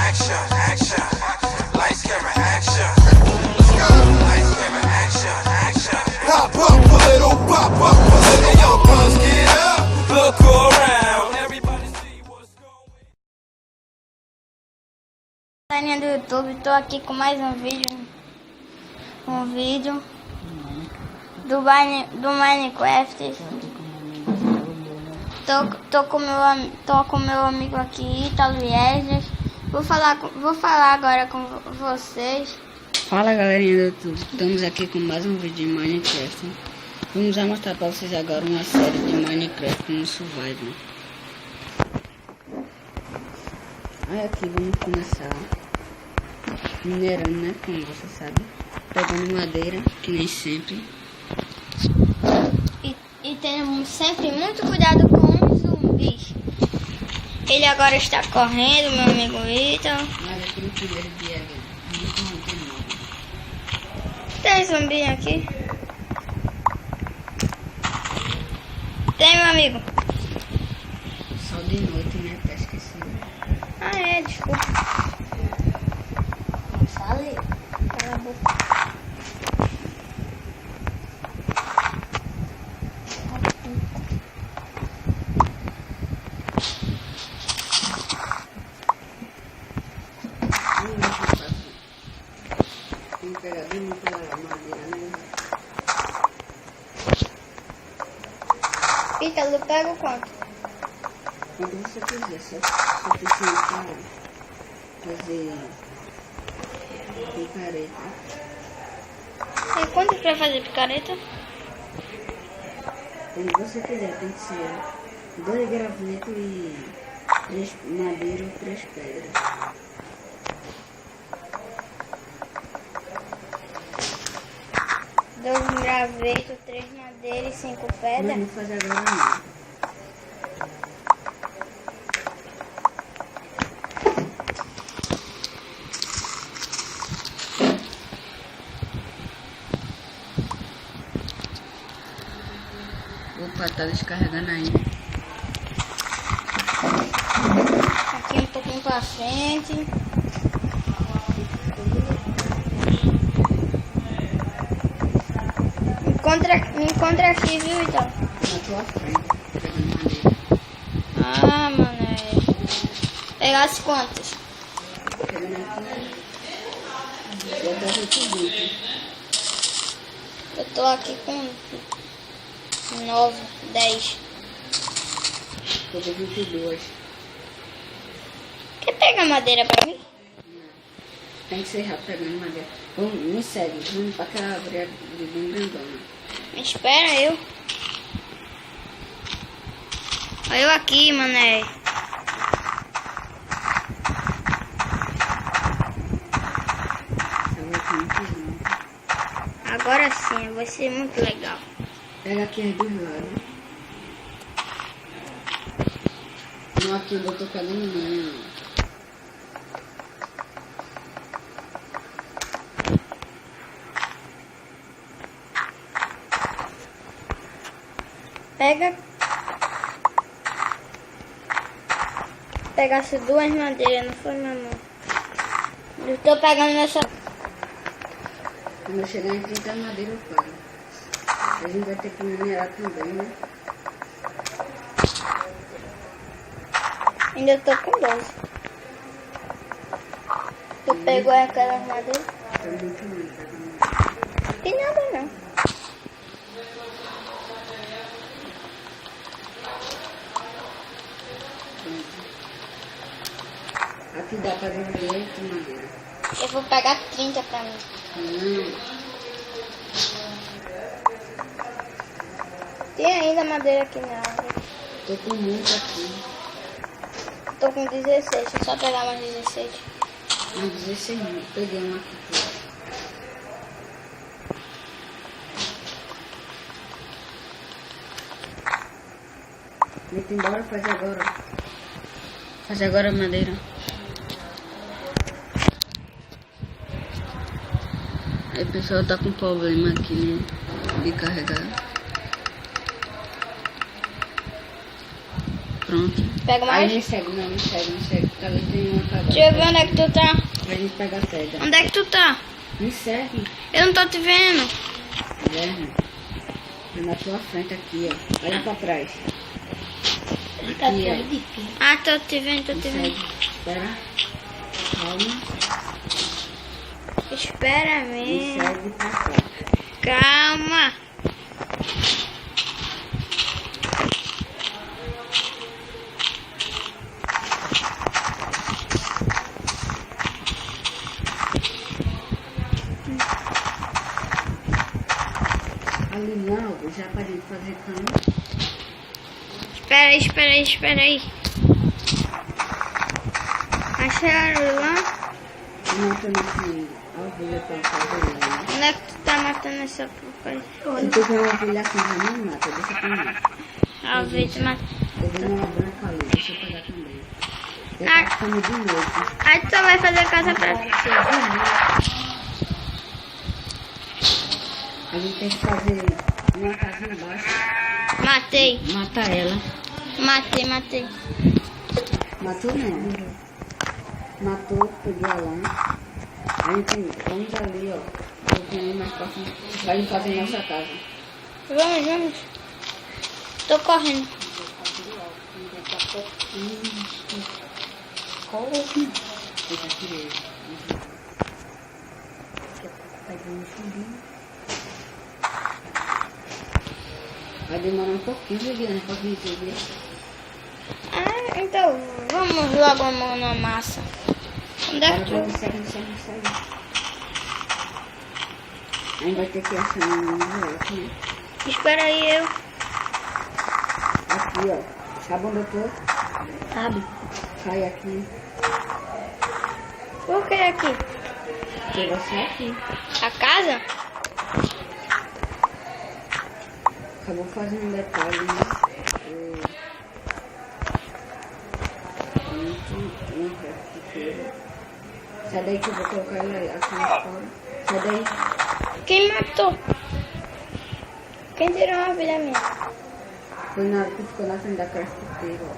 action, action. Lights, camera, action. Let's go. Lights, camera, action, action. Pop up a little, pop up a little. Hey, yo, bros, get up. Look around. Everybody see what's going on. Galerinha do YouTube, tô aqui com mais um vídeo do Minecraft. Tô com meu amigo aqui, Ítalo Yeses. Vou falar agora com vocês. Fala galerinha do YouTube, estamos aqui com mais um vídeo de Minecraft. Vamos mostrar para vocês agora uma série de Minecraft no Survival. Aí aqui vamos começar minerando, né, como você sabe, pegando madeira, que nem sempre. E temos sempre muito cuidado com os zumbis. Ele agora está correndo, meu amigo Ítalo. Mas aqui no primeiro dia, não tem nada. Tem zumbi aqui? Tem, meu amigo? Só de noite, né, tá esquecido. Ah, é, desculpa. Fale. Cala a boca. Tem que pegar bem muita madeira, né? Ítalo, pega o quanto? Quando você quiser, só precisa fazer picareta. E quanto pra fazer picareta? Quando você quiser, tem que ser 2 gravetos e 3 madeira ou 3 pedras. Dois gravetos, 3 madeiras e 5 pedras. Não faz agora não. Opa, tá descarregando ainda. Aqui um pouquinho pra frente. Me encontra aqui, viu, então? Na tua frente, pegando madeira. Ah, mano. Pegasse quantas? Pegando aqui. Botar 28. Eu tô aqui com 9, 10. Botar 22. Quer pegar madeira pra mim? Tem que ser rápido pegando madeira. Vamos, me segue, vamos pra aquela árvore de bem grandona. Espera eu. Olha eu aqui, mané. Agora sim, vai ser muito legal. Pega aqui as duas lados. Não, aqui eu tô pegando não. Pegasse 2 madeiras, não foi, meu amor? Eu tô pegando nessa. Quando eu chegar em 30 madeira eu paro. A gente vai ter que minerar também, né? Ainda tô com 12. Tu pegou aquelas madeiras? Tá muito lindo. Tem nada não. Aqui dá pra ver 8 madeira. Eu vou pegar 30 pra mim. Não. Tem ainda madeira aqui na árvore. Tô com muito aqui. Tô com 16, deixa eu só pegar mais 16. Não, 16 não. Peguei uma aqui. Vem embora, fazer agora. Fazer agora a madeira. Aí o pessoal tá com problema aqui, né? De carregar. Pronto. Pega Aí mais? me segue, não, me segue, me segue. Talvez tenha uma acabada. Deixa eu ver onde é que tu tá. Pra gente pegar a pedra. Onde é que tu tá? Me segue. Eu não tô te vendo. Guilherme. Tô na tua frente aqui, ó. Olha pra trás. Ele tá Aqui, atrás ó. de ti. Ah, tô te vendo, tô Me te segue. vendo. Espera. Calma. Espera Me mesmo. segue pra cá. Calma. Ali não, eu já parei de fazer cama. Espera aí. Acharam lá? Tô matando aqui a ovelha pra fazer. Onde é que tu tá matando essa porcaria? Se tu quer uma ovelha assim, já me mata. Deixa eu pegar. A ovelha te mata. Eu vou uma branca ali. Deixa eu pegar também. Eu Ah. tá ficando de noite. Aí tu vai fazer casa pra... A gente tem que fazer uma casa embaixo. Matei. Matar ela. Matei. Matou não. Matou, pegou a lã. A gente vamos ali, ó. Um pouquinho mais pra frente. Vai fazer nossa casa. Vamos. Tô correndo. Deixa eu tirar. Pegando um chumbinho. Vai demorar um pouquinho, Viviane, pra vir ver. Ah, então vamos logo a mão na massa. Onde é Agora que vai tu... me segue. Aí vai ter que achar um buraco, né? Espera aí, eu. Aqui, ó. Sabe onde eu tô? Sabe? Cai aqui. Por que aqui? Porque você é aqui. A casa? Acabou fazendo um detalhe, né? Sai daí que eu vou colocar ela aqui fora. Sai daí. Quem matou? Quem tirou uma filha minha? Foi na hora que ficou na frente da crafteira, ó.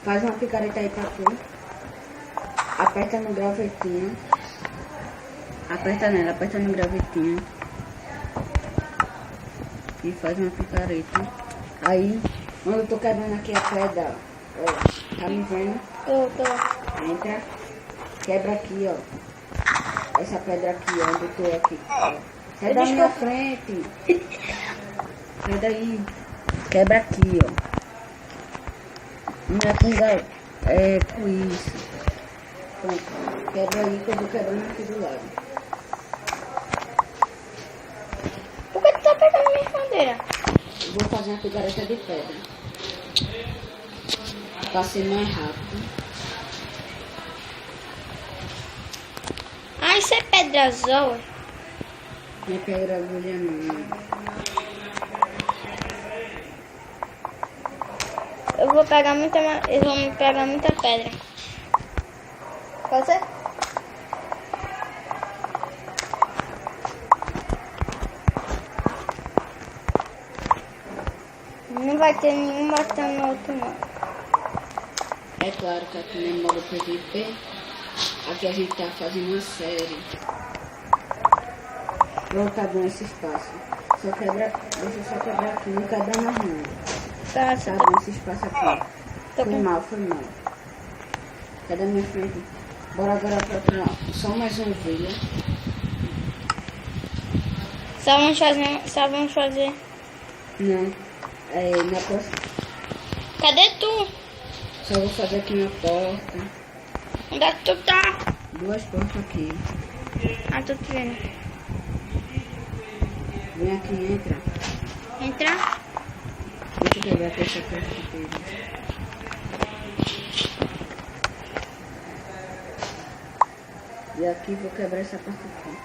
Faz uma picareta aí pra tu. Aperta no gravetinho. Aperta nela, aperta no gravetinho. E faz uma picareta. Aí, quando eu tô quebrando aqui a pedra, ó. Tá me vendo? Tô. Entra. Quebra aqui, ó. Essa pedra aqui, ó. Onde eu tô aqui. Ó. Sai da minha frente. Sai daí. Quebra aqui, ó. Minha pinga é com isso. Pronto. Quebra aí que eu vou quebrando aqui do lado. Por que tu tá pegando minha madeira? Eu vou fazer uma picareta de pedra. Pra ser mais rápido. Ah, isso é pedra azul. Não é pedra agulha não. Eu vou pegar muita pedra. Pode ser? Não vai ter nenhum batendo no outro não. É claro que aqui no modo PVP, aqui a gente tá fazendo uma série. Pronto, tá bom esse espaço. Só quebra, deixa eu só quebrar aqui, não quebra mais não. Tá, Tá bom esse espaço aqui. Tô Foi com- mal. Sai da minha frente. Bora agora procurar só mais uma ovelha. Só vamos fazer. Não, é na próxima. Cadê tu? Só vou fazer aqui na porta. Onde é que tu tá? 2 portas aqui. Ah, tô te vendo. Vem aqui, entra. Entra. Deixa eu quebrar aqui essa porta. E aqui vou quebrar essa porta aqui.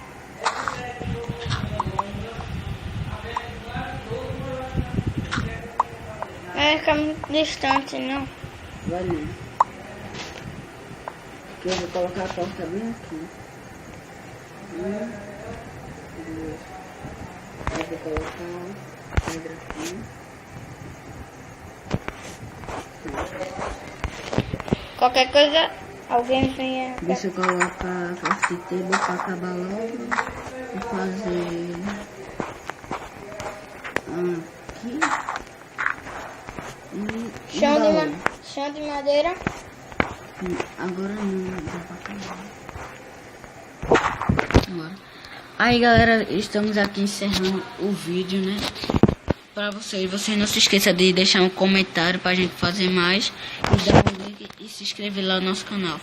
Vai ficar muito distante, não. Vai não. Aqui eu vou colocar a porta bem aqui. 1, 2. Aí vou colocar a pedra aqui. Qualquer coisa, alguém venha. Deixa eu colocar FTT pra acabar logo. Vou fazer aqui. E Chão de madeira. agora não dá pra acabar. Agora. Aí galera, estamos aqui encerrando o vídeo, né? Pra vocês não se esqueça de deixar um comentário pra gente fazer mais. E dar um like e se inscrever lá no nosso canal.